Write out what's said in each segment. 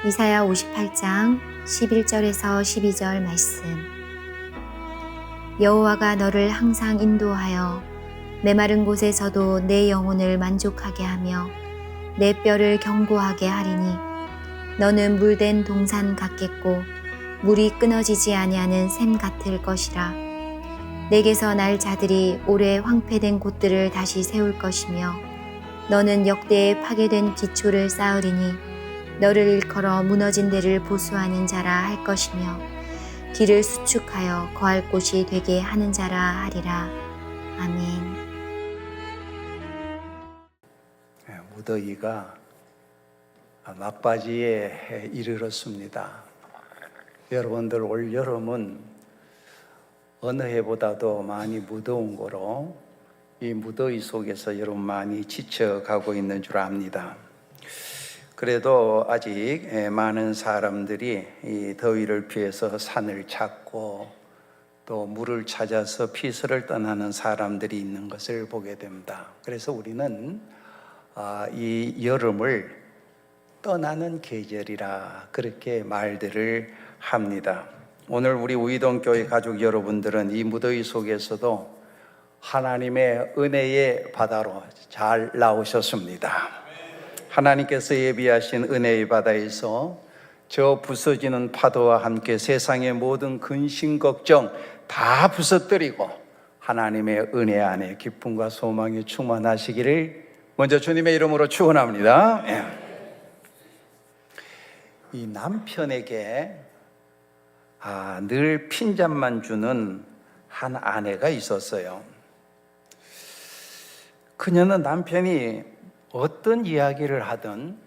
이사야 58장 11절에서 12절 말씀. 여호와가 너를 항상 인도하여 메마른 곳에서도 내 영혼을 만족하게 하며 내 뼈를 견고하게 하리니 너는 물된 동산 같겠고 물이 끊어지지 아니하는 샘 같을 것이라. 내게서 날 자들이 오래 황폐된 곳들을 다시 세울 것이며 너는 역대에 파괴된 기초를 쌓으리니 너를 일컬어 무너진 데를 보수하는 자라 할 것이며 길을 수축하여 거할 곳이 되게 하는 자라 하리라. 아멘. 무더위가 막바지에 이르렀습니다. 여러분들, 올 여름은 어느 해보다도 많이 무더운 거로 이 무더위 속에서 여러분 많이 지쳐가고 있는 줄 압니다. 그래도 아직 많은 사람들이 이 더위를 피해서 산을 찾고 또 물을 찾아서 피서를 떠나는 사람들이 있는 것을 보게 됩니다. 그래서 우리는 이 여름을 떠나는 계절이라 그렇게 말들을 합니다. 오늘 우리 우이동교회 가족 여러분들은 이 무더위 속에서도 하나님의 은혜의 바다로 잘 나오셨습니다. 하나님께서 예비하신 은혜의 바다에서 저 부서지는 파도와 함께 세상의 모든 근심 걱정 다 부서뜨리고 하나님의 은혜 안에 기쁨과 소망이 충만하시기를 먼저 주님의 이름으로 축원합니다. 이 남편에게 늘 핀잔만 주는 한 아내가 있었어요. 그녀는 남편이 어떤 이야기를 하든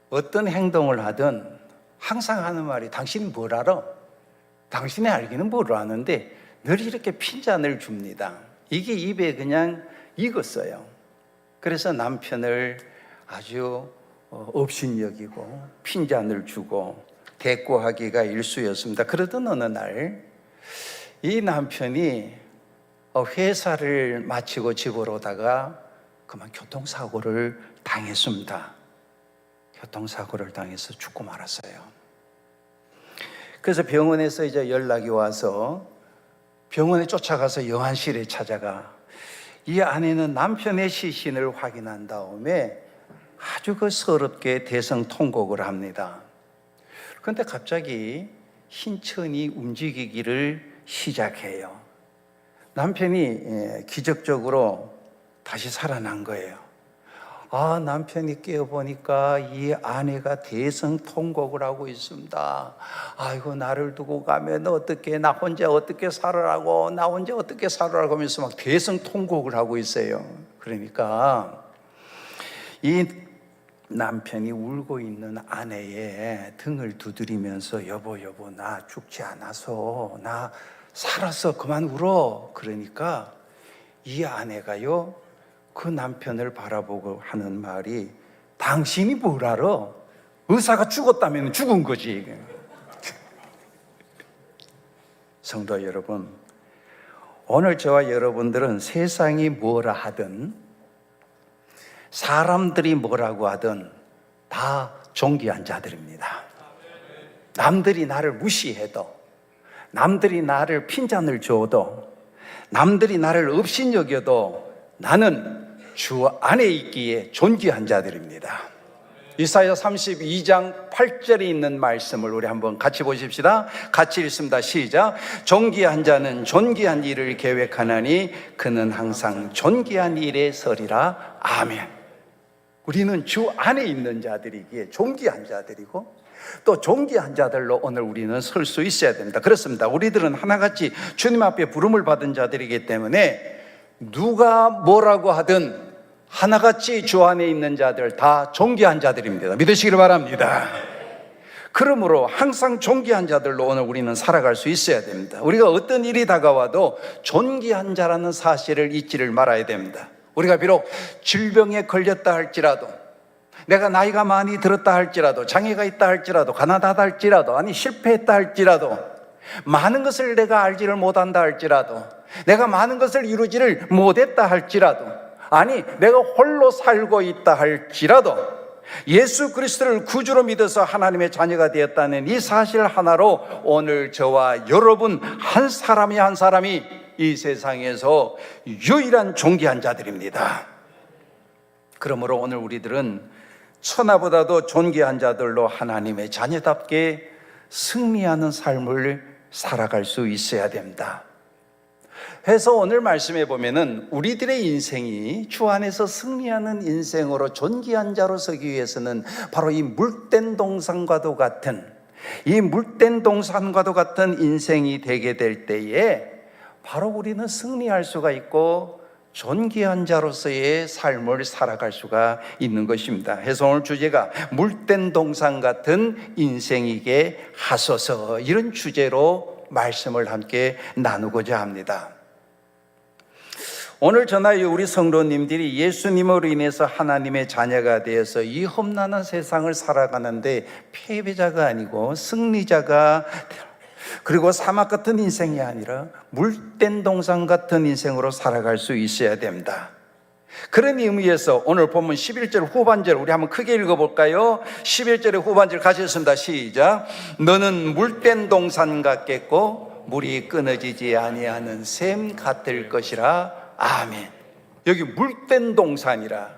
어떤 행동을 하든 항상 하는 말이 당신이 뭘 알아? 당신의 알기는 뭘 아는데 늘 이렇게 핀잔을 줍니다. 이게 입에 그냥 익었어요. 그래서 남편을 아주 업신여기고 핀잔을 주고 대꾸하기가 일쑤였습니다. 그러던 어느 날 이 남편이 회사를 마치고 집으로 오다가 그만 교통사고를 당했습니다. 교통사고를 당해서 죽고 말았어요. 그래서 병원에서 이제 연락이 와서 병원에 쫓아가서 영안실에 찾아가 이 아내는 남편의 시신을 확인한 다음에 아주 서럽게 대성통곡을 합니다. 그런데 갑자기 흰천이 움직이기를 시작해요. 남편이 기적적으로 다시 살아난 거예요. 남편이 깨어보니까 이 아내가 대성통곡을 하고 있습니다. 아이고, 나를 두고 가면 어떻게, 나 혼자 어떻게 살으라고, 나 혼자 어떻게 살으라고 하면서 막 대성통곡을 하고 있어요. 그러니까 이 남편이 울고 있는 아내의 등을 두드리면서 여보, 나 죽지 않아서, 나 살아서 그만 울어. 그러니까 이 아내가요, 그 남편을 바라보고 하는 말이 당신이 뭘 알아? 의사가 죽었다면 죽은 거지. 성도 여러분, 오늘 저와 여러분들은 세상이 뭐라 하든 사람들이 뭐라고 하든 다 존귀한 자들입니다. 남들이 나를 무시해도, 남들이 나를 핀잔을 줘도, 남들이 나를 업신여겨도 나는 주 안에 있기에 존귀한 자들입니다. 이사야 32장 8절에 있는 말씀을 우리 한번 같이 보십시다. 같이 읽습니다. 시작. 존귀한 자는 존귀한 일을 계획하나니 그는 항상 존귀한 일에 서리라. 아멘. 우리는 주 안에 있는 자들이기에 존귀한 자들이고 또 존귀한 자들로 오늘 우리는 설 수 있어야 됩니다. 그렇습니다. 우리들은 하나같이 주님 앞에 부름을 받은 자들이기 때문에 누가 뭐라고 하든 하나같이 주 안에 있는 자들 다 존귀한 자들입니다. 믿으시기를 바랍니다. 그러므로 항상 존귀한 자들로 오늘 우리는 살아갈 수 있어야 됩니다. 우리가 어떤 일이 다가와도 존귀한 자라는 사실을 잊지를 말아야 됩니다. 우리가 비록 질병에 걸렸다 할지라도, 내가 나이가 많이 들었다 할지라도, 장애가 있다 할지라도, 가난하다 할지라도, 아니 실패했다 할지라도, 많은 것을 내가 알지를 못한다 할지라도, 내가 많은 것을 이루지를 못했다 할지라도, 아니 내가 홀로 살고 있다 할지라도 예수 그리스도를 구주로 믿어서 하나님의 자녀가 되었다는 이 사실 하나로 오늘 저와 여러분 한 사람이 한 사람이 이 세상에서 유일한 존귀한 자들입니다. 그러므로 오늘 우리들은 천하보다도 존귀한 자들로 하나님의 자녀답게 승리하는 삶을 살아갈 수 있어야 됩니다. 해서 오늘 말씀해 보면은 우리들의 인생이 주 안에서 승리하는 인생으로 존귀한 자로 서기 위해서는 바로 이 물된 동산과도 같은 인생이 되게 될 때에 바로 우리는 승리할 수가 있고 존귀한 자로서의 삶을 살아갈 수가 있는 것입니다. 해서 오늘 주제가 물된 동산 같은 인생이게 하소서, 이런 주제로 말씀을 함께 나누고자 합니다. 오늘 저나 우리 성도님들이 예수님으로 인해서 하나님의 자녀가 되어서 이 험난한 세상을 살아가는데 패배자가 아니고 승리자가, 그리고 사막 같은 인생이 아니라 물된 동산 같은 인생으로 살아갈 수 있어야 됩니다. 그런 의미에서 오늘 본문 11절 후반절 우리 한번 크게 읽어볼까요? 11절의 후반절 가셨습니다. 시작. 너는 물된 동산 같겠고 물이 끊어지지 아니하는 샘 같을 것이라. 아멘. 여기 물된 동산이라.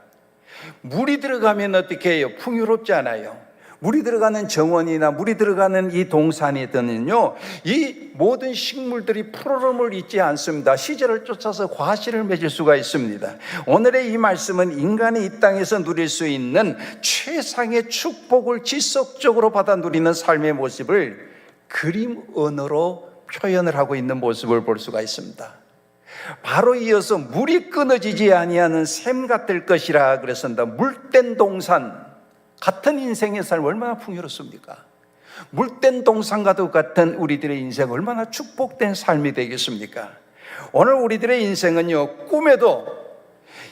물이 들어가면 어떻게 해요? 풍요롭지 않아요. 물이 들어가는 정원이나 물이 들어가는 이 동산이든요, 이 모든 식물들이 푸르름을 잊지 않습니다. 시절을 쫓아서 과실을 맺을 수가 있습니다. 오늘의 이 말씀은 인간이 이 땅에서 누릴 수 있는 최상의 축복을 지속적으로 받아 누리는 삶의 모습을 그림 언어로 표현을 하고 있는 모습을 볼 수가 있습니다. 바로 이어서 물이 끊어지지 아니하는 샘 같을 것이라 그랬습니다. 물된 동산 같은 인생의 삶 얼마나 풍요롭습니까? 물된 동산과도 같은 우리들의 인생 얼마나 축복된 삶이 되겠습니까? 오늘 우리들의 인생은요, 꿈에도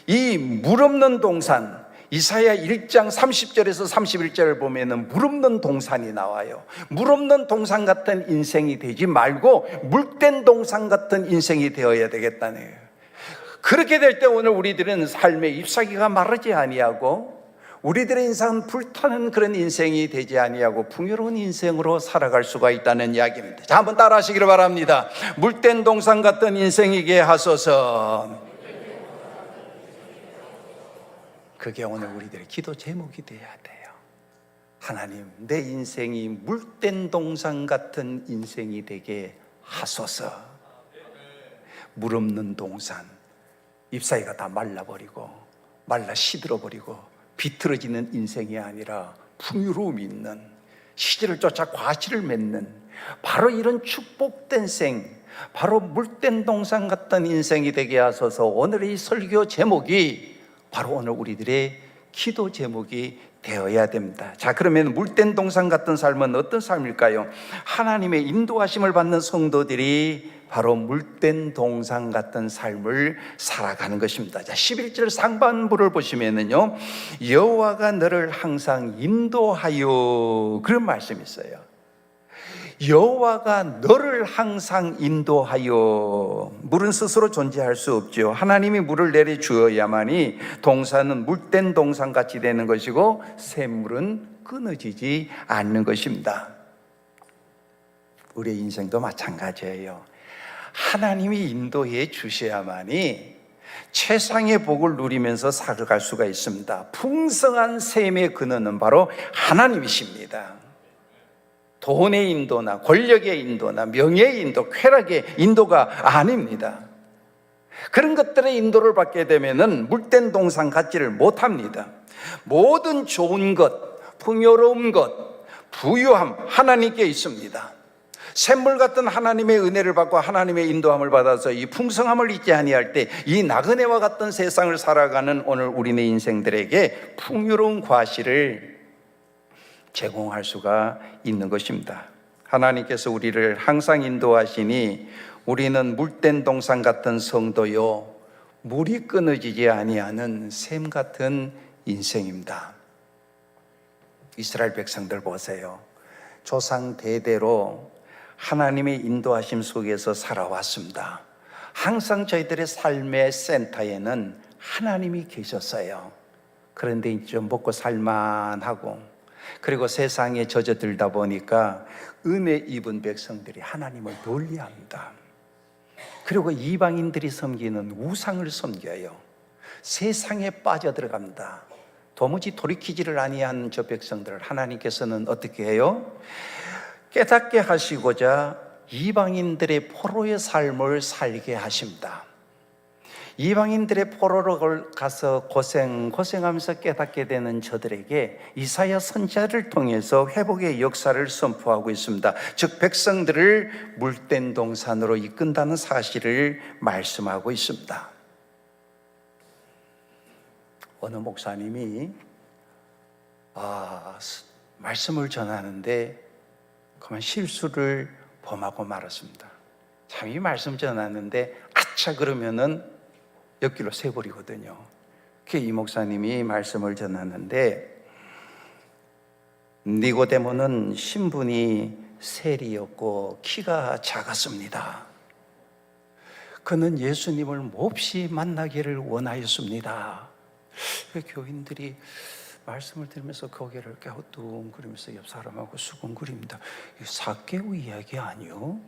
이 물 없는 동산, 이사야 1장 30절에서 31절을 보면은 물 없는 동산이 나와요. 물 없는 동산 같은 인생이 되지 말고 물된 동산 같은 인생이 되어야 되겠다네요. 그렇게 될 때 오늘 우리들은 삶의 잎사귀가 마르지 아니하고 우리들의 인생은 불타는 그런 인생이 되지 아니하고 풍요로운 인생으로 살아갈 수가 있다는 이야기입니다. 자, 한번 따라 하시기를 바랍니다. 물된 동산 같은 인생이게 하소서. 그게 오늘 우리들의 기도 제목이 돼야 돼요. 하나님, 내 인생이 물된 동산 같은 인생이 되게 하소서. 물 없는 동산, 잎사귀가 다 말라버리고 말라 시들어버리고 비틀어지는 인생이 아니라 풍요로움이 있는, 시절을 쫓아 과실을 맺는 바로 이런 축복된 생, 바로 물된 동산 같은 인생이 되게 하소서. 오늘의 이 설교 제목이 바로 오늘 우리들의 기도 제목이 되어야 됩니다. 자, 그러면 물된 동산 같은 삶은 어떤 삶일까요? 하나님의 인도하심을 받는 성도들이 바로 물된 동산 같은 삶을 살아가는 것입니다. 자, 11절 상반부를 보시면은요, 여호와가 너를 항상 인도하여, 그런 말씀이 있어요. 여호와가 너를 항상 인도하여. 물은 스스로 존재할 수 없죠. 하나님이 물을 내려 주어야만이 동산은 물된 동산같이 되는 것이고 샘물은 끊어지지 않는 것입니다. 우리의 인생도 마찬가지예요. 하나님이 인도해 주셔야만이 최상의 복을 누리면서 살아갈 수가 있습니다. 풍성한 샘의 근원은 바로 하나님이십니다. 돈의 인도나 권력의 인도나 명예의 인도, 쾌락의 인도가 아닙니다. 그런 것들의 인도를 받게 되면은 물된 동산 갖지를 못합니다. 모든 좋은 것, 풍요로운 것, 부유함 하나님께 있습니다. 샘물 같은 하나님의 은혜를 받고 하나님의 인도함을 받아서 이 풍성함을 잊지 아니할 때 이 나그네와 같은 세상을 살아가는 오늘 우리네 인생들에게 풍요로운 과실을 제공할 수가 있는 것입니다. 하나님께서 우리를 항상 인도하시니 우리는 물된 동산 같은 성도요, 물이 끊어지지 아니하는 샘 같은 인생입니다. 이스라엘 백성들 보세요. 조상 대대로 하나님의 인도하심 속에서 살아왔습니다. 항상 저희들의 삶의 센터에는 하나님이 계셨어요. 그런데 이제 먹고 살만하고, 그리고 세상에 젖어들다 보니까 은혜 입은 백성들이 하나님을 놀리합니다. 그리고 이방인들이 섬기는 우상을 섬겨요. 세상에 빠져들어갑니다. 도무지 돌이키지를 아니한 저 백성들을 하나님께서는 어떻게 해요? 깨닫게 하시고자 이방인들의 포로의 삶을 살게 하십니다. 이방인들의 포로로 가서 고생하면서 깨닫게 되는 저들에게 이사야 선지자를 통해서 회복의 역사를 선포하고 있습니다. 즉 백성들을 물된 동산으로 이끈다는 사실을 말씀하고 있습니다. 어느 목사님이 말씀을 전하는데 그만 실수를 범하고 말았습니다. 참, 이 말씀 전하는데 아차 그러면은 옆길로 새버리거든요. 이 목사님이 말씀을 전하는데, 니고데모는 신분이 세리였고 키가 작았습니다. 그는 예수님을 몹시 만나기를 원하였습니다. 교인들이 말씀을 들으면서 고개를 갸우뚱거리면서 옆 사람하고 수군거립니다. 삭개오 이야기 아니요?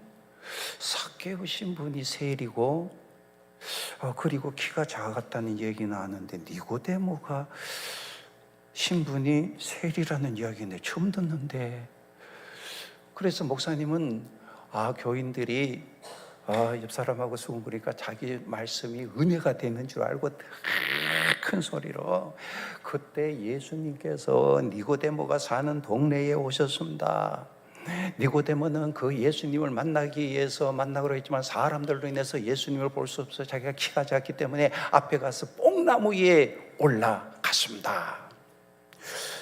삭개오 신분이 세리고 그리고 키가 작았다는 얘기는 아는데 니고데모가 신분이 세리라는 이야기는 처음 듣는데. 그래서 목사님은 교인들이 옆 사람하고 수군거리니까 자기 말씀이 은혜가 되는 줄 알고 큰 소리로, 그때 예수님께서 니고데모가 사는 동네에 오셨습니다. 니고데모는 그 예수님을 만나기 위해서 만나기로 했지만 사람들로 인해서 예수님을 볼 수 없어 자기가 키가 작기 때문에 앞에 가서 뽕나무 위에 올라갔습니다.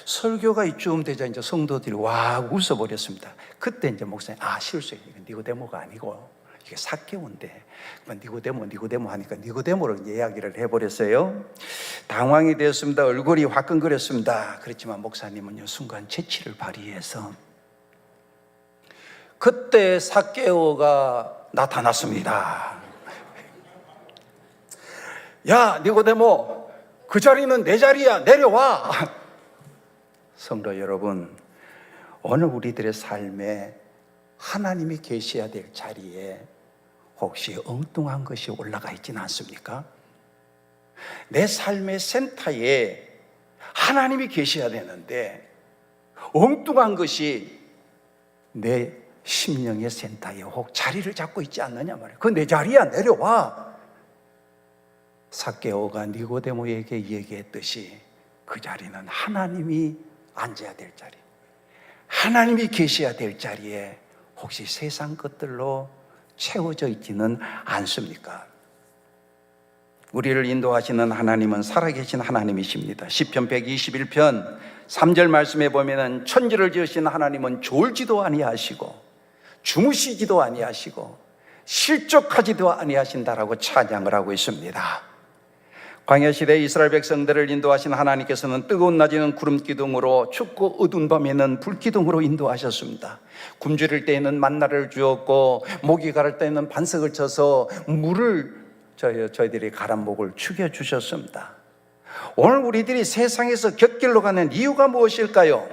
설교가 이쯤 되자 이제 성도들이 와 웃어버렸습니다. 그때 이제 목사님 실수해. 이건 니고데모가 아니고 이게 삭개오인데 니고데모 하니까 니고데모로 이야기를 해버렸어요. 당황이 되었습니다. 얼굴이 화끈거렸습니다. 그렇지만 목사님은요 순간 재치를 발휘해서 그때 삭개오가 나타났습니다. 야 니고데모, 그 자리는 내 자리야, 내려와. 성도 여러분, 오늘 우리들의 삶에 하나님이 계셔야 될 자리에 혹시 엉뚱한 것이 올라가 있지는 않습니까? 내 삶의 센터에 하나님이 계셔야 되는데 엉뚱한 것이 내 심령의 센터에 혹 자리를 잡고 있지 않느냐 말이에요. 그건 내 자리야, 내려와. 삭개오가 니고데모에게 얘기했듯이 그 자리는 하나님이 앉아야 될 자리, 하나님이 계셔야 될 자리에 혹시 세상 것들로 채워져 있지는 않습니까? 우리를 인도하시는 하나님은 살아계신 하나님이십니다. 시편 121편 3절 말씀에 보면은 천지를 지으신 하나님은 졸지도 아니하시고 주무시지도 아니하시고 실족하지도 아니하신다라고 찬양을 하고 있습니다. 광야시대 이스라엘 백성들을 인도하신 하나님께서는 뜨거운 낮에는 구름기둥으로 춥고 어두운 밤에는 불기둥으로 인도하셨습니다. 굶주릴 때에는 만나를 주었고 목이 가를 때에는 반석을 쳐서 물을 저희들이 가란 목을 죽여주셨습니다. 오늘 우리들이 세상에서 곁길로 가는 이유가 무엇일까요?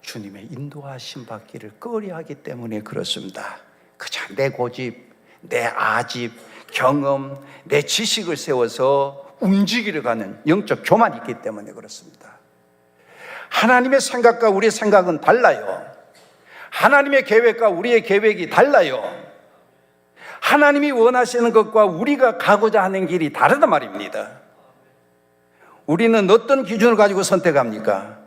주님의 인도하심 받기를 꺼려하기 때문에 그렇습니다. 그저 내 고집, 내 아집, 경험, 내 지식을 세워서 움직이려 가는 영적 교만이 있기 때문에 그렇습니다. 하나님의 생각과 우리의 생각은 달라요. 하나님의 계획과 우리의 계획이 달라요. 하나님이 원하시는 것과 우리가 가고자 하는 길이 다르단 말입니다. 우리는 어떤 기준을 가지고 선택합니까?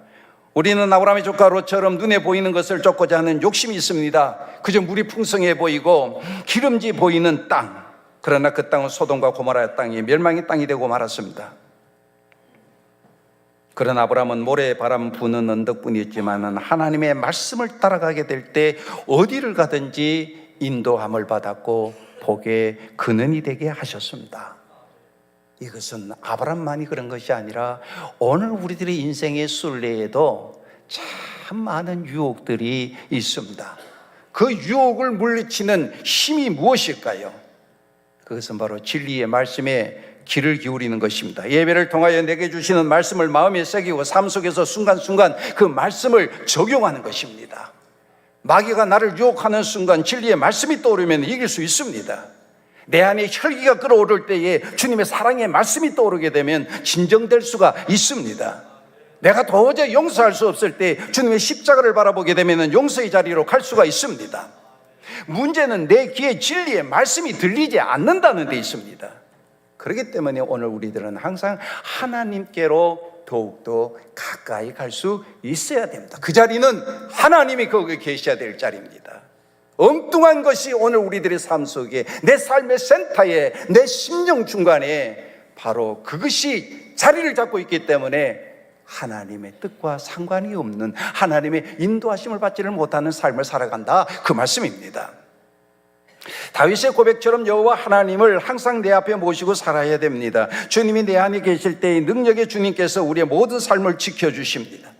우리는 아브라함의 조카 롯처럼 눈에 보이는 것을 쫓고자 하는 욕심이 있습니다. 그저 물이 풍성해 보이고 기름지 보이는 땅, 그러나 그 땅은 소돔과 고모라 땅이 멸망의 땅이 되고 말았습니다. 그러나 아브라함은 모래바람 부는 언덕뿐이었지만 하나님의 말씀을 따라가게 될 때 어디를 가든지 인도함을 받았고 복의 근원이 되게 하셨습니다. 이것은 아브라함만이 그런 것이 아니라 오늘 우리들의 인생의 순례에도 참 많은 유혹들이 있습니다. 그 유혹을 물리치는 힘이 무엇일까요? 그것은 바로 진리의 말씀에 귀를 기울이는 것입니다. 예배를 통하여 내게 주시는 말씀을 마음에 새기고 삶 속에서 순간순간 그 말씀을 적용하는 것입니다. 마귀가 나를 유혹하는 순간 진리의 말씀이 떠오르면 이길 수 있습니다. 내 안에 혈기가 끓어오를 때에 주님의 사랑의 말씀이 떠오르게 되면 진정될 수가 있습니다. 내가 도저히 용서할 수 없을 때 주님의 십자가를 바라보게 되면 용서의 자리로 갈 수가 있습니다. 문제는 내 귀에 진리의 말씀이 들리지 않는다는 데 있습니다. 그렇기 때문에 오늘 우리들은 항상 하나님께로 더욱더 가까이 갈 수 있어야 됩니다. 그 자리는 하나님이 거기에 계셔야 될 자리입니다. 엉뚱한 것이 오늘 우리들의 삶 속에, 내 삶의 센터에, 내 심령 중간에 바로 그것이 자리를 잡고 있기 때문에 하나님의 뜻과 상관이 없는, 하나님의 인도하심을 받지를 못하는 삶을 살아간다, 그 말씀입니다. 다윗의 고백처럼 여호와 하나님을 항상 내 앞에 모시고 살아야 됩니다. 주님이 내 안에 계실 때의 능력의 주님께서 우리의 모든 삶을 지켜주십니다.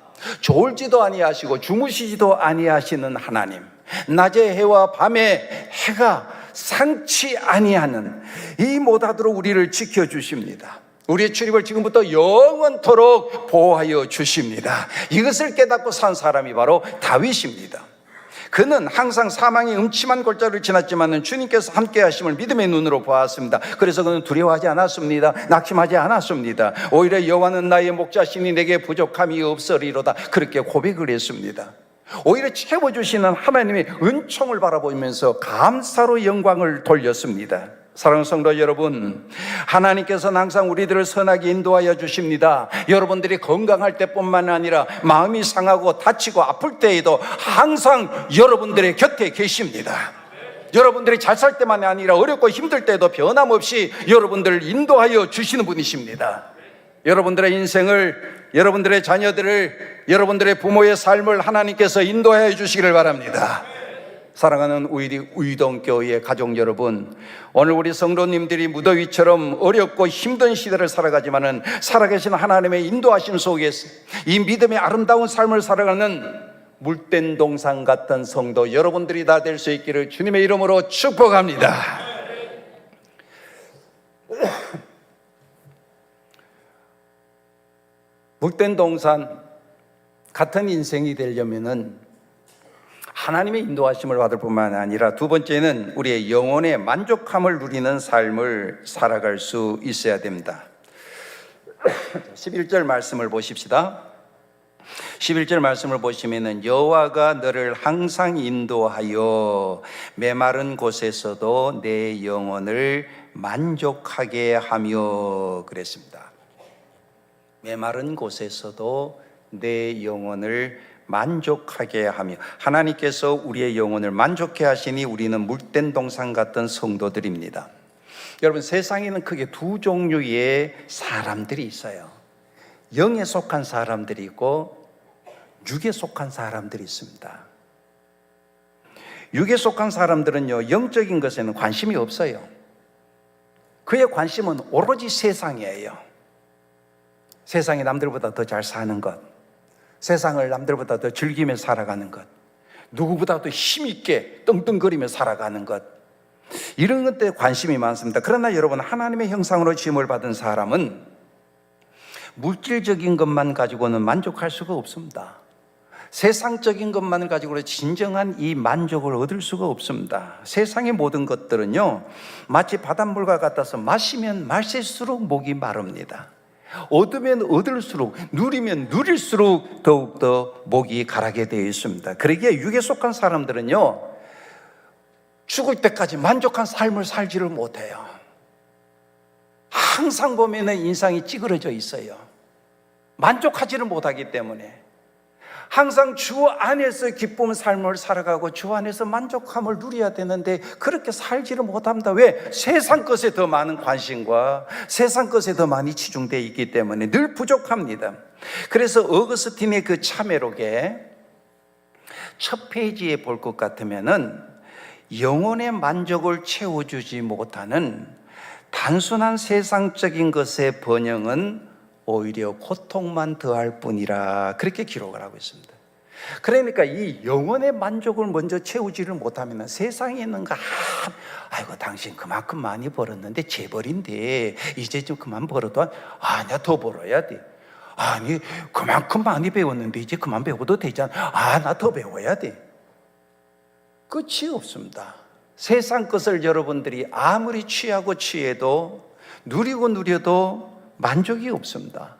졸지도 아니하시고 주무시지도 아니하시는 하나님, 낮의 해와 밤의 해가 상치 아니하는 이 못하도록 우리를 지켜주십니다. 우리의 출입을 지금부터 영원토록 보호하여 주십니다. 이것을 깨닫고 산 사람이 바로 다윗입니다. 그는 항상 사망의 음침한 골짜기를 지났지만 주님께서 함께 하심을 믿음의 눈으로 보았습니다. 그래서 그는 두려워하지 않았습니다. 낙심하지 않았습니다. 오히려 여호와는 나의 목자시니 내게 부족함이 없으리로다, 그렇게 고백을 했습니다. 오히려 채워주시는 하나님의 은총을 바라보면서 감사로 영광을 돌렸습니다. 사랑하는 성도 여러분, 하나님께서는 항상 우리들을 선하게 인도하여 주십니다. 여러분들이 건강할 때뿐만 아니라 마음이 상하고 다치고 아플 때에도 항상 여러분들의 곁에 계십니다. 여러분들이 잘 살 때만이 아니라 어렵고 힘들 때도 변함없이 여러분들을 인도하여 주시는 분이십니다. 여러분들의 인생을, 여러분들의 자녀들을, 여러분들의 부모의 삶을 하나님께서 인도하여 주시기를 바랍니다. 사랑하는 우리 의동교회 가족 여러분, 오늘 우리 성도님들이 무더위처럼 어렵고 힘든 시대를 살아가지만은 살아계신 하나님의 인도하심 속에서 이 믿음의 아름다운 삶을 살아가는 물된 동산 같은 성도 여러분들이 다 될 수 있기를 주님의 이름으로 축복합니다. 물된 동산 같은 인생이 되려면은 하나님의 인도하심을 받을 뿐만 아니라 두 번째는 우리의 영혼의 만족함을 누리는 삶을 살아갈 수 있어야 됩니다. 11절 말씀을 보십시다. 11절 말씀을 보시면은 여호와가 너를 항상 인도하여 메마른 곳에서도 내 영혼을 만족하게 하며 그랬습니다. 메마른 곳에서도 내 영혼을 만족하게 하며, 하나님께서 우리의 영혼을 만족해 하시니 우리는 물된 동산 같은 성도들입니다. 여러분, 세상에는 크게 두 종류의 사람들이 있어요. 영에 속한 사람들이 있고 육에 속한 사람들이 있습니다. 육에 속한 사람들은요, 영적인 것에는 관심이 없어요. 그의 관심은 오로지 세상이에요. 세상이 남들보다 더 잘 사는 것, 세상을 남들보다 더 즐기며 살아가는 것, 누구보다 더 힘있게 떵떵거리며 살아가는 것, 이런 것들에 관심이 많습니다. 그러나 여러분, 하나님의 형상으로 지음을 받은 사람은 물질적인 것만 가지고는 만족할 수가 없습니다. 세상적인 것만 가지고 진정한 이 만족을 얻을 수가 없습니다. 세상의 모든 것들은요, 마치 바닷물과 같아서 마시면 마실수록 목이 마릅니다. 얻으면 얻을수록, 누리면 누릴수록 더욱더 목이 가라게 되어 있습니다. 그러기에 육에 속한 사람들은요, 죽을 때까지 만족한 삶을 살지를 못해요. 항상 보면 인상이 찌그러져 있어요. 만족하지를 못하기 때문에 항상 주 안에서 기쁨 삶을 살아가고 주 안에서 만족함을 누려야 되는데 그렇게 살지를 못합니다. 왜? 세상 것에 더 많은 관심과 세상 것에 더 많이 치중되어 있기 때문에 늘 부족합니다. 그래서 어거스틴의 그 참회록의 첫 페이지에 볼 것 같으면은 영혼의 만족을 채워주지 못하는 단순한 세상적인 것의 번영은 오히려 고통만 더할 뿐이라, 그렇게 기록을 하고 있습니다. 그러니까 이 영혼의 만족을 먼저 채우지를 못하면 세상에 있는 거 아이고 당신 그만큼 많이 벌었는데 재벌인데 이제 좀 그만 벌어도 아니야 더 벌어야 돼. 아니 그만큼 많이 배웠는데 이제 그만 배워도 되잖아. 나 더 배워야 돼. 끝이 없습니다. 세상 것을 여러분들이 아무리 취하고 취해도 누리고 누려도 만족이 없습니다.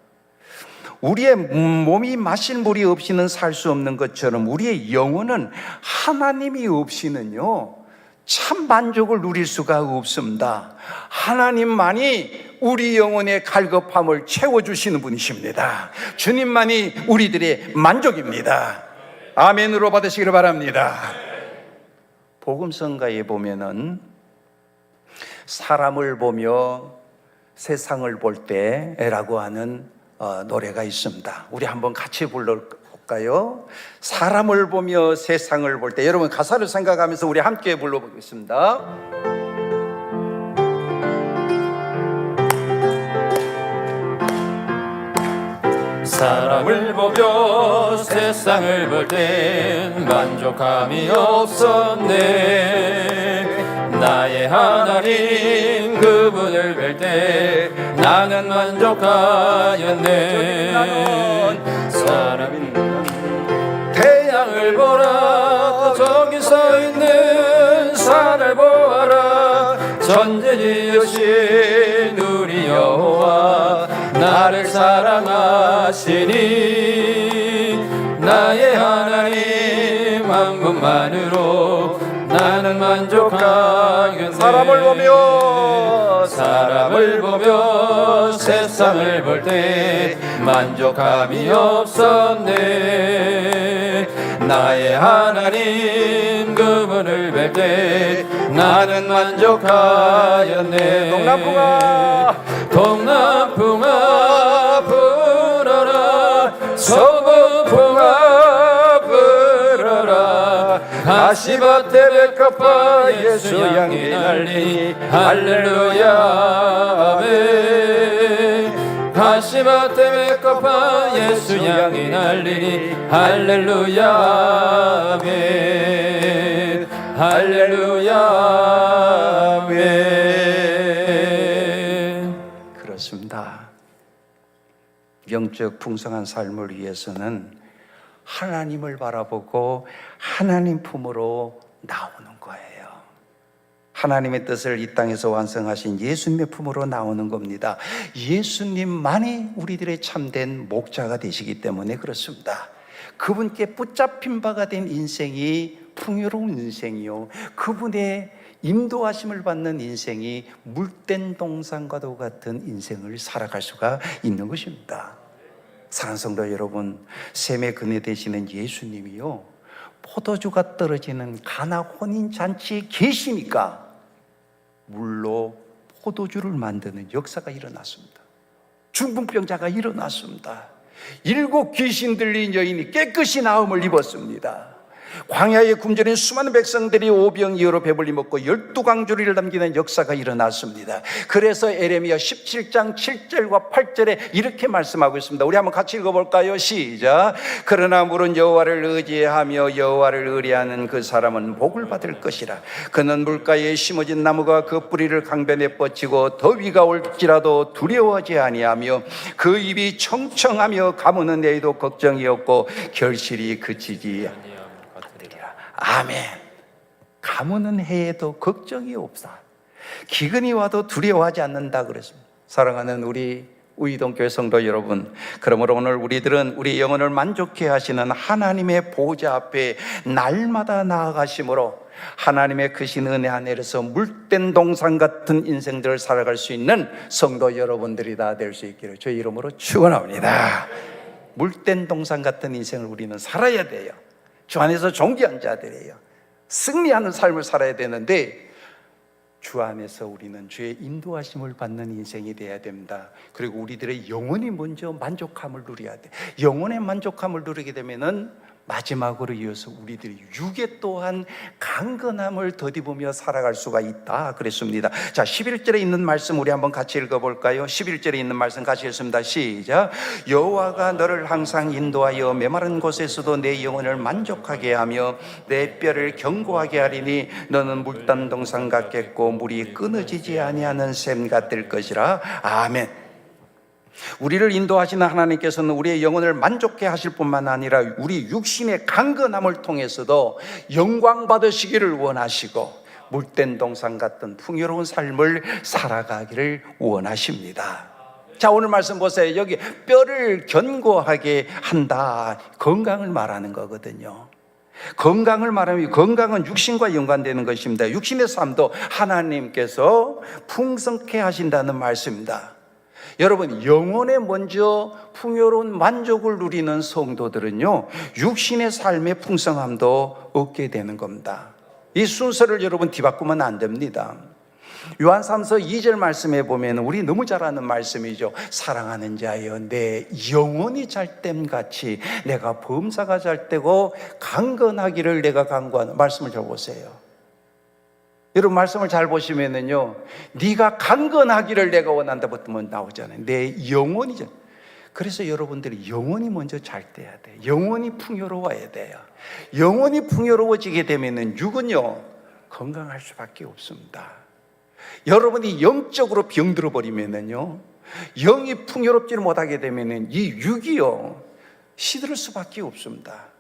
우리의 몸이 마실 물이 없이는 살 수 없는 것처럼 우리의 영혼은 하나님이 없이는요 참 만족을 누릴 수가 없습니다. 하나님만이 우리 영혼의 갈급함을 채워주시는 분이십니다. 주님만이 우리들의 만족입니다. 아멘으로 받으시기를 바랍니다. 복음성가에 보면은 사람을 보며 세상을 볼 때라고 하는 노래가 있습니다. 우리 한번 같이 불러볼까요? 사람을 보며 세상을 볼 때. 여러분 가사를 생각하면서 우리 함께 불러보겠습니다. 사람을 보며 세상을 볼 땐 만족함이 없었네. 나의 하나님 그분을 뵐 때 나는 만족하였네. 사람이 태양을 보라 저기 서 있는 산을 보아라 천지 지으신 우리 여호와 나를 사랑하시니 나의 하나님 한 분만으로 나는 만족하겠네. 사람을 보며 세상을 볼 때 만족함이 없었네. 나의 하나님 그분을 뵐 때 나는 만족하였네. 동남풍아 불어라 서북풍아 불어라 가시밭에 백합화 예수 향기 날리니 할렐루야 아멘. 가시밭에 백합화 예수 향기 날리니 할렐루야 아멘. 할렐루야 아멘. 그렇습니다. 영적 풍성한 삶을 위해서는 하나님을 바라보고 하나님 품으로 나오는 거예요. 하나님의 뜻을 이 땅에서 완성하신 예수님의 품으로 나오는 겁니다. 예수님만이 우리들의 참된 목자가 되시기 때문에 그렇습니다. 그분께 붙잡힌 바가 된 인생이 풍요로운 인생이요, 그분의 인도하심을 받는 인생이 물된 동산과도 같은 인생을 살아갈 수가 있는 것입니다. 사랑하는 성도 여러분, 셈의 근회 되시는 예수님이요 포도주가 떨어지는 가나 혼인잔치에 계시니까 물로 포도주를 만드는 역사가 일어났습니다. 중풍병자가 일어났습니다. 7 귀신 들린 여인이 깨끗이 나음을 입었습니다. 광야에 굶주린 수많은 백성들이 오병이어로 배불리 먹고 12강주리를 남기는 역사가 일어났습니다. 그래서 에레미야 17장 7절과 8절에 이렇게 말씀하고 있습니다. 우리 한번 같이 읽어볼까요? 시작. 그러나 물은 여호와를 의지하며 여호와를 의뢰하는 그 사람은 복을 받을 것이라. 그는 물가에 심어진 나무가 그 뿌리를 강변에 뻗치고 더위가 올지라도 두려워하지 아니하며 그 입이 청청하며 가무는 내에도 걱정이 없고 결실이 그치지 아니하며 아멘. 가무는 해에도 걱정이 없다. 기근이 와도 두려워하지 않는다 그랬습니다. 사랑하는 우리 우이동교회 성도 여러분, 그러므로 오늘 우리들은 우리 영혼을 만족해 하시는 하나님의 보좌 앞에 날마다 나아가심으로 하나님의 크신 은혜 안에서 물된 동산 같은 인생들을 살아갈 수 있는 성도 여러분들이 다 될 수 있기를 주의 이름으로 축원합니다. 물된 동산 같은 인생을 우리는 살아야 돼요. 주 안에서 존귀한 자들이에요. 승리하는 삶을 살아야 되는데 주 안에서 우리는 주의 인도하심을 받는 인생이 되어야 됩니다. 그리고 우리들의 영혼이 먼저 만족함을 누려야 돼. 영혼의 만족함을 누리게 되면은 마지막으로 이어서 우리들이 육에 또한 강건함을 덧입으며 살아갈 수가 있다 그랬습니다. 자, 11절에 있는 말씀 우리 한번 같이 읽어볼까요? 11절에 있는 말씀 같이 읽습니다. 시작. 여호와가 너를 항상 인도하여 메마른 곳에서도 내 영혼을 만족하게 하며 내 뼈를 견고하게 하리니 너는 물단 동산 같겠고 물이 끊어지지 아니하는 샘 같을 것이라. 아멘. 우리를 인도하시는 하나님께서는 우리의 영혼을 만족해 하실 뿐만 아니라 우리 육신의 강건함을 통해서도 영광 받으시기를 원하시고 물된 동산 같은 풍요로운 삶을 살아가기를 원하십니다. 자, 오늘 말씀 보세요. 여기 뼈를 견고하게 한다, 건강을 말하는 거거든요. 건강을 말하면 건강은 육신과 연관되는 것입니다. 육신의 삶도 하나님께서 풍성케 하신다는 말씀입니다. 여러분, 영혼에 먼저 풍요로운 만족을 누리는 성도들은요, 육신의 삶의 풍성함도 얻게 되는 겁니다. 이 순서를 여러분 뒤바꾸면 안 됩니다. 요한삼서 2절 말씀에 보면 우리 너무 잘 아는 말씀이죠. 사랑하는 자여, 내 영혼이 잘됨 같이 내가 범사가 잘되고 강건하기를 내가 간구하는 말씀을 잘 보세요. 여러분, 말씀을 잘 보시면은요, 네가 강건하기를 내가 원한다 붙으면 나오잖아요. 내 영혼이. 그래서 여러분들이 영혼이 먼저 잘 돼야 돼요. 영혼이 풍요로워야 돼요. 영혼이 풍요로워지게 되면은 육은요, 건강할 수밖에 없습니다. 여러분이 영적으로 병들어 버리면은요, 영이 풍요롭지를 못하게 되면은 이 육이요, 시들 수밖에 없습니다.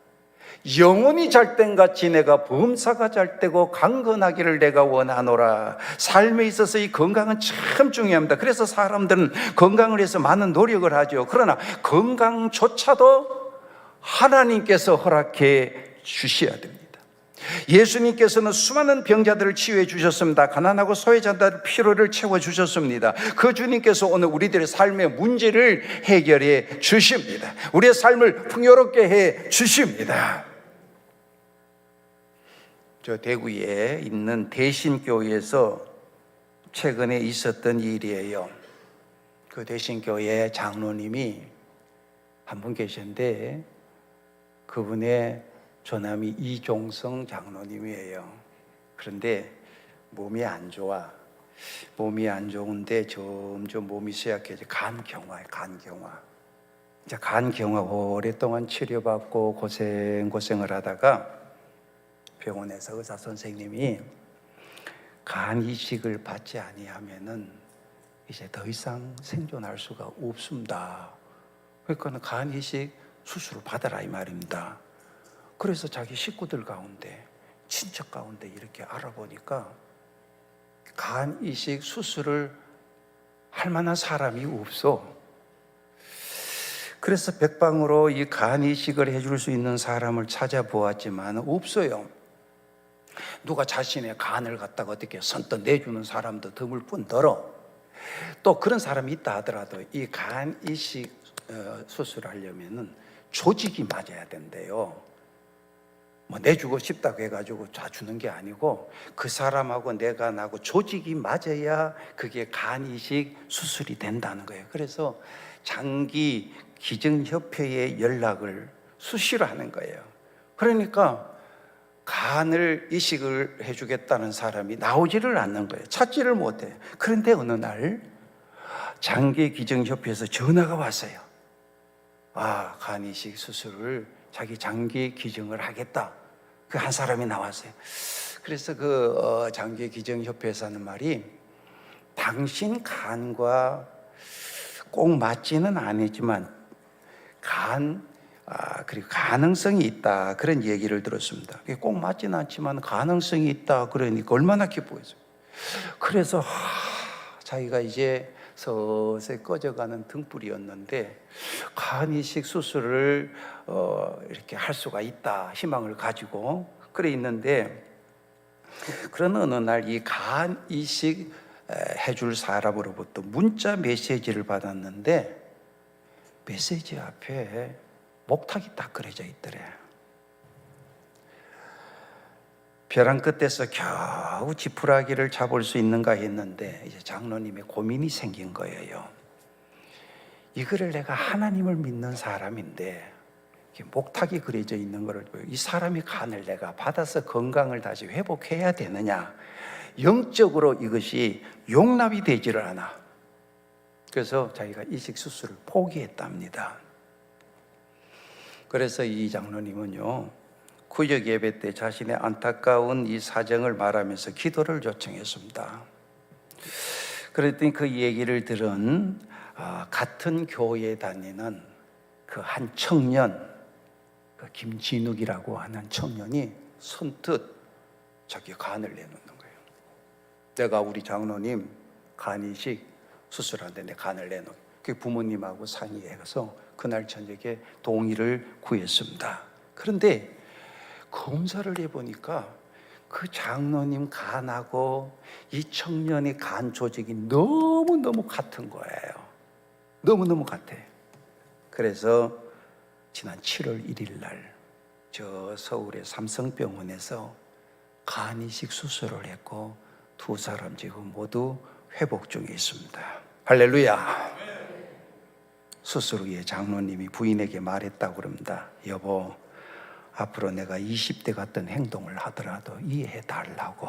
영혼이 잘된 같이 내가 범사가 잘되고 강건하기를 내가 원하노라. 삶에 있어서 이 건강은 참 중요합니다. 그래서 사람들은 건강을 위해서 많은 노력을 하죠. 그러나 건강조차도 하나님께서 허락해 주셔야 됩니다. 예수님께서는 수많은 병자들을 치유해 주셨습니다. 가난하고 소외자들의 피로를 채워 주셨습니다. 그 주님께서 오늘 우리들의 삶의 문제를 해결해 주십니다. 우리의 삶을 풍요롭게 해 주십니다. 저 대구에 있는 대신교회에서 최근에 있었던 일이에요. 그 대신교회 장로님이 한 분 계셨는데 그분의 조남이 이종성 장로님이에요. 그런데 몸이 안 좋아. 몸이 안 좋은데 점점 몸이 쇠약해져. 간경화예요, 간경화. 이제 간경화 오랫동안 치료받고 고생을 하다가 병원에서 의사 선생님이 간 이식을 받지 아니하면은 이제 더 이상 생존할 수가 없습니다. 그러니까 간 이식 수술을 받아라 이 말입니다. 그래서 자기 식구들 가운데, 친척 가운데 이렇게 알아보니까 간 이식 수술을 할 만한 사람이 없어. 그래서 백방으로 이 간 이식을 해줄 수 있는 사람을 찾아보았지만 없어요. 누가 자신의 간을 갖다가 어떻게 선뜻 내주는 사람도 드물 뿐더러 또 그런 사람이 있다 하더라도 이 간 이식 수술하려면은 조직이 맞아야 된대요. 뭐 내주고 싶다고 해가지고 주는 게 아니고 그 사람하고 내가 나고 조직이 맞아야 그게 간 이식 수술이 된다는 거예요. 그래서 장기 기증협회에 연락을 수시로 하는 거예요. 그러니까 간을 이식을 해주겠다는 사람이 나오지를 않는 거예요. 찾지를 못해요. 그런데 어느 날 장기기증협회에서 전화가 왔어요. 아, 간 이식 수술을 자기 장기 기증을 하겠다. 그 한 사람이 나왔어요. 그래서 그 장기기증협회에서 하는 말이 당신 간과 꼭 맞지는 않았지만 그리고 가능성이 있다, 그런 얘기를 들었습니다. 꼭 맞지는 않지만 가능성이 있다 그러니까 얼마나 기쁘겠어요. 그래서 자기가 이제 서서히 꺼져가는 등불이었는데 간 이식 수술을 이렇게 할 수가 있다 희망을 가지고 그래 있는데, 그런 어느 날 이 간 이식 해줄 사람으로부터 문자 메시지를 받았는데 메시지 앞에 목탁이 딱 그려져 있더래. 벼랑 끝에서 겨우 지푸라기를 잡을 수 있는가 했는데 이제 장로님의 고민이 생긴 거예요. 이거를 내가 하나님을 믿는 사람인데 이렇게 목탁이 그려져 있는 것을 보고 이 사람이 간을 내가 받아서 건강을 다시 회복해야 되느냐, 영적으로 이것이 용납이 되지를 않아. 그래서 자기가 이식 수술을 포기했답니다. 그래서 이 장로님은요, 구역 예배 때 자신의 안타까운 이 사정을 말하면서 기도를 요청했습니다. 그랬더니 그 얘기를 들은 같은 교회에 다니는 그 한 청년, 그 김진욱이라고 하는 청년이 선뜻 자기 간을 내놓는 거예요. 내가 우리 장로님 간 이식 수술하는데 내 간을 내놓은. 그 부모님하고 상의해서 그날 저녁에 동의를 구했습니다. 그런데 검사를 해보니까 그 장로님 간하고 이 청년의 간 조직이 너무너무 같은 거예요. 너무너무 같아. 그래서 지난 7월 1일 날 저 서울의 삼성병원에서 간 이식 수술을 했고 두 사람 지금 모두 회복 중에 있습니다. 할렐루야. 수술 후에 장로님이 부인에게 말했다고 그럽니다. 여보, 앞으로 내가 20대 같은 행동을 하더라도 이해해 달라고.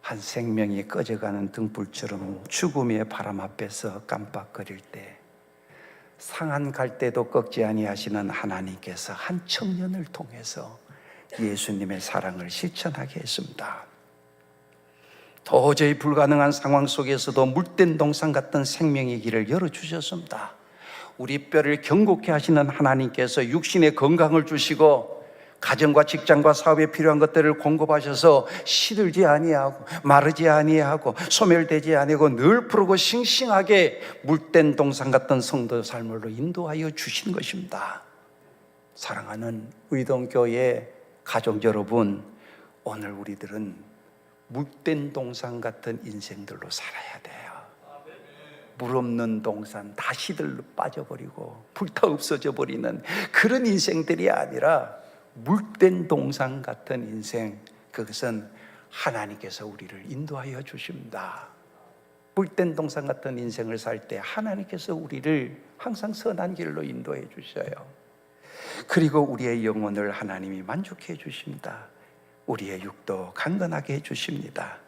한 생명이 꺼져가는 등불처럼 죽음의 바람 앞에서 깜빡거릴 때 상한 갈대도 꺾지 아니하시는 하나님께서 한 청년을 통해서 예수님의 사랑을 실천하게 했습니다. 도저히 불가능한 상황 속에서도 물된 동상 같은 생명의 길을 열어주셨습니다. 우리 뼈를 견고케 하시는 하나님께서 육신의 건강을 주시고 가정과 직장과 사업에 필요한 것들을 공급하셔서 시들지 아니하고 마르지 아니하고 소멸되지 아니하고 늘 푸르고 싱싱하게 물된 동상 같은 성도 삶으로 인도하여 주신 것입니다. 사랑하는 의동교회 가족 여러분, 오늘 우리들은 물된 동상 같은 인생들로 살아야 돼요. 물 없는 동산 다 시들로 빠져버리고 불타 없어져 버리는 그런 인생들이 아니라 물된 동상 같은 인생, 그것은 하나님께서 우리를 인도하여 주십니다. 물된 동상 같은 인생을 살 때 하나님께서 우리를 항상 선한 길로 인도해 주셔요. 그리고 우리의 영혼을 하나님이 만족해 주십니다. 우리의 육도 강건하게 해 주십니다.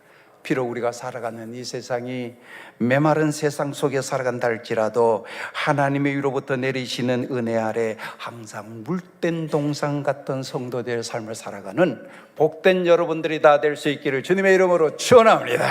비록 우리가 살아가는 이 세상이 메마른 세상 속에 살아간다 할지라도 하나님의 위로부터 내리시는 은혜 아래 항상 물된 동상 같은 성도들의 삶을 살아가는 복된 여러분들이 다 될 수 있기를 주님의 이름으로 축원합니다.